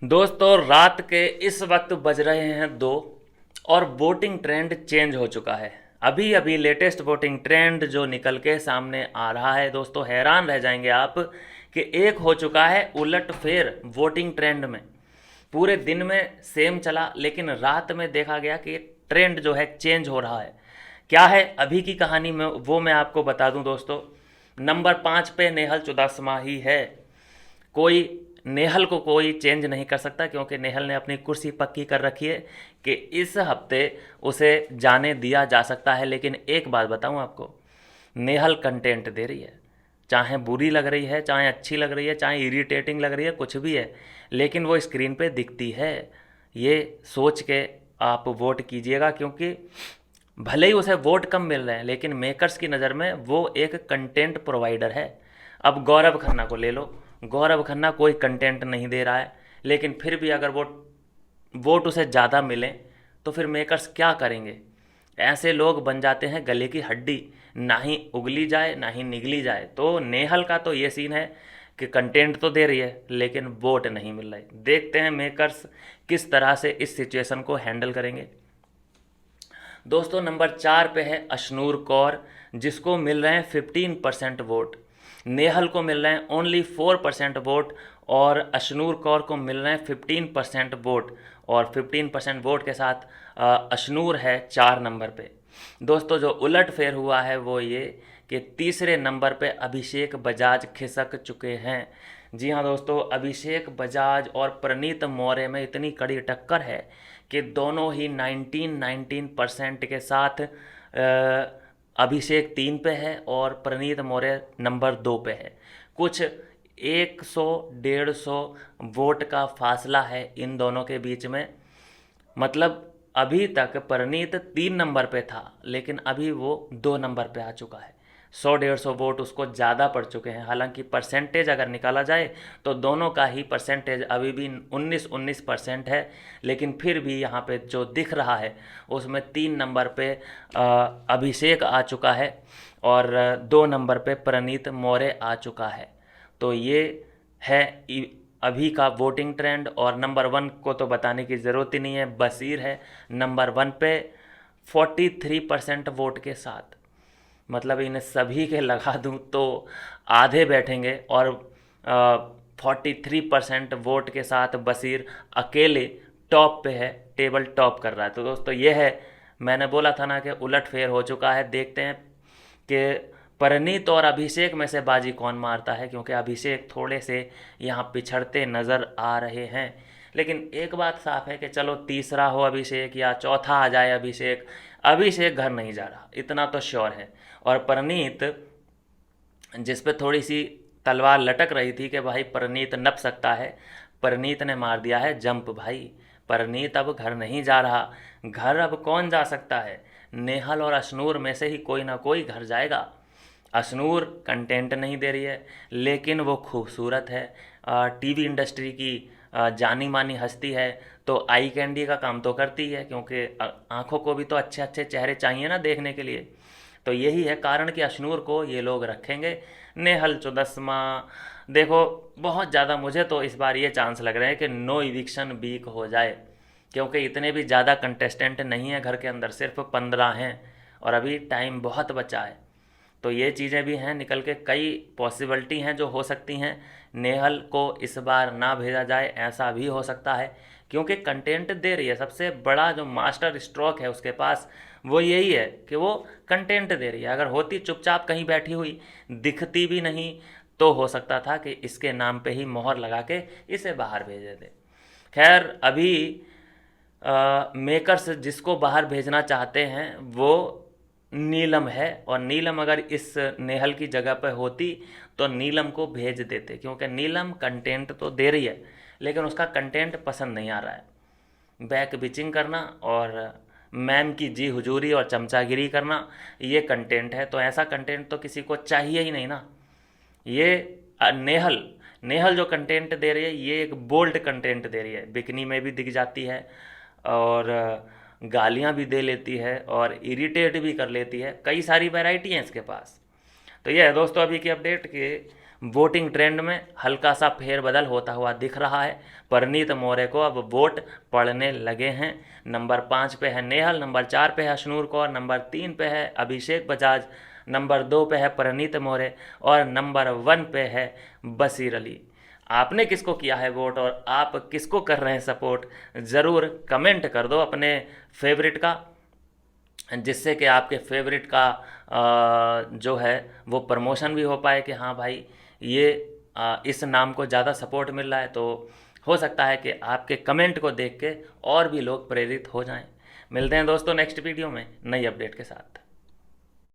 दोस्तों रात के इस वक्त बज रहे हैं 2 और वोटिंग ट्रेंड चेंज हो चुका है। अभी अभी लेटेस्ट वोटिंग ट्रेंड जो निकल के सामने आ रहा है दोस्तों, हैरान रह जाएंगे आप कि एक हो चुका है उलट फेर वोटिंग ट्रेंड में। पूरे दिन में सेम चला लेकिन रात में देखा गया कि ट्रेंड जो है चेंज हो रहा है। क्या है अभी की कहानी में वो मैं आपको बता दूं दोस्तों। नंबर 5 पे नेहल चुदासमा ही है। कोई नेहल को कोई चेंज नहीं कर सकता क्योंकि नेहल ने अपनी कुर्सी पक्की कर रखी है कि इस हफ्ते उसे जाने दिया जा सकता है। लेकिन एक बात बताऊं आपको, नेहल कंटेंट दे रही है, चाहे बुरी लग रही है, चाहे अच्छी लग रही है, चाहे इरिटेटिंग लग रही है, कुछ भी है, लेकिन वो स्क्रीन पे दिखती है। ये सोच के आप वोट कीजिएगा क्योंकि भले ही उसे वोट कम मिल रहे हैं लेकिन मेकर्स की नज़र में वो एक कंटेंट प्रोवाइडर है। अब गौरव खन्ना को ले लो, गौरव खन्ना कोई कंटेंट नहीं दे रहा है लेकिन फिर भी अगर वोट उसे ज़्यादा मिले तो फिर मेकर्स क्या करेंगे। ऐसे लोग बन जाते हैं गले की हड्डी, ना ही उगली जाए ना ही निगली जाए। तो नेहल का तो ये सीन है कि कंटेंट तो दे रही है लेकिन वोट नहीं मिल रहे। देखते हैं मेकर्स किस तरह से इस सिचुएशन को हैंडल करेंगे। दोस्तों नंबर 4 पे है अशनूर कौर, जिसको मिल रहे हैं 15% वोट। नेहल को मिल रहे हैं ओनली 4% वोट और अशनूर कौर को मिल रहे हैं 15% वोट। और 15% वोट के साथ अशनूर है 4 नंबर पे। दोस्तों जो उलट फेर हुआ है वो ये कि तीसरे नंबर पे अभिषेक बजाज खिसक चुके हैं। जी हाँ दोस्तों, अभिषेक बजाज और प्रणीत मौर्य में इतनी कड़ी टक्कर है कि दोनों ही 19% के साथ अभिषेक 3 पे है और प्रणीत मौर्य नंबर 2 पे है। कुछ 100-150 वोट का फासला है इन दोनों के बीच में। मतलब अभी तक परनीत 3 नंबर पे था लेकिन अभी वो 2 नंबर पे आ चुका है। 100-150 वोट उसको ज़्यादा पड़ चुके हैं। हालांकि परसेंटेज अगर निकाला जाए तो दोनों का ही परसेंटेज अभी भी 19-19% है, लेकिन फिर भी यहाँ पे जो दिख रहा है उसमें 3 नंबर पे अभिषेक आ चुका है और 2 नंबर पे प्रणीत मौर्य आ चुका है। तो ये है अभी का वोटिंग ट्रेंड। और नंबर 1 को तो बताने की ज़रूरत ही नहीं है, बशीर है नंबर 1 पे 43% वोट के साथ। मतलब इन्हें सभी के लगा दूं तो आधे बैठेंगे और 43% वोट के साथ बशीर अकेले टॉप पे है, टेबल टॉप कर रहा है। तो दोस्तों ये है, मैंने बोला था ना कि उलट फेर हो चुका है। देखते हैं कि परनीत और अभिषेक में से बाजी कौन मारता है, क्योंकि अभिषेक थोड़े से यहाँ पिछड़ते नज़र आ रहे हैं। लेकिन एक बात साफ है कि चलो तीसरा हो अभिषेक या चौथा आ जाए अभिषेक, अभिषेक घर नहीं जा रहा, इतना तो श्योर है। और परनीत, जिस पे थोड़ी सी तलवार लटक रही थी कि भाई परनीत नप सकता है, परनीत ने मार दिया है जंप भाई। परनीत अब घर नहीं जा रहा। घर अब कौन जा सकता है? नेहल और अशनूर में से ही कोई ना कोई घर जाएगा। अशनूर कंटेंट नहीं दे रही है लेकिन वो खूबसूरत है, टीवी इंडस्ट्री की जानी मानी हस्ती है, तो आई कैंडी का काम तो करती है क्योंकि आंखों को भी तो अच्छे अच्छे चेहरे चाहिए ना देखने के लिए। तो यही है कारण कि अशनूर को ये लोग रखेंगे। नेहल चुदस्मा, देखो बहुत ज़्यादा मुझे तो इस बार ये चांस लग रहे हैं कि नो इविक्शन वीक हो जाए, क्योंकि इतने भी ज़्यादा कंटेस्टेंट नहीं है घर के अंदर, सिर्फ 15 हैं और अभी टाइम बहुत बचा है। तो ये चीज़ें भी हैं, निकल के कई पॉसिबिलिटी हैं जो हो सकती हैं। नेहल को इस बार ना भेजा जाए ऐसा भी हो सकता है क्योंकि कंटेंट दे रही है। सबसे बड़ा जो मास्टर स्ट्रोक है उसके पास वो यही है कि वो कंटेंट दे रही है। अगर होती चुपचाप कहीं बैठी हुई, दिखती भी नहीं, तो हो सकता था कि इसके नाम पे ही मोहर लगा के इसे बाहर भेज देते। खैर अभी मेकर्स जिसको बाहर भेजना चाहते हैं वो नीलम है, और नीलम अगर इस नेहल की जगह पर होती तो नीलम को भेज देते, क्योंकि नीलम कंटेंट तो दे रही है लेकिन उसका कंटेंट पसंद नहीं आ रहा है। बैक बिचिंग करना और मैम की जी हुजूरी और चमचागिरी करना, ये कंटेंट है। तो ऐसा कंटेंट तो किसी को चाहिए ही नहीं ना। ये नेहल नेहल जो कंटेंट दे रही है ये एक बोल्ड कंटेंट दे रही है, बिकनी में भी दिख जाती है और गालियाँ भी दे लेती है और इरिटेट भी कर लेती है। कई सारी वैरायटी हैं इसके पास। तो ये है दोस्तों अभी की अपडेट के वोटिंग ट्रेंड में हल्का सा फेरबदल होता हुआ दिख रहा है। परनीत मौर्य को अब वोट पड़ने लगे हैं। नंबर 5 पे है नेहल, नंबर 4 पे है अशनूर कौर, नंबर 3 पे है अभिषेक बजाज, नंबर 2 पे है परनीत मौर्य और नंबर 1 पे है बशीर अली। आपने किसको किया है वोट और आप किसको कर रहे हैं सपोर्ट, ज़रूर कमेंट कर दो अपने फेवरेट का, जिससे कि आपके फेवरेट का जो है वो प्रमोशन भी हो पाए कि हाँ भाई ये इस नाम को ज़्यादा सपोर्ट मिल रहा है। तो हो सकता है कि आपके कमेंट को देख के और भी लोग प्रेरित हो जाएं। मिलते हैं दोस्तों नेक्स्ट वीडियो में नई अपडेट के साथ।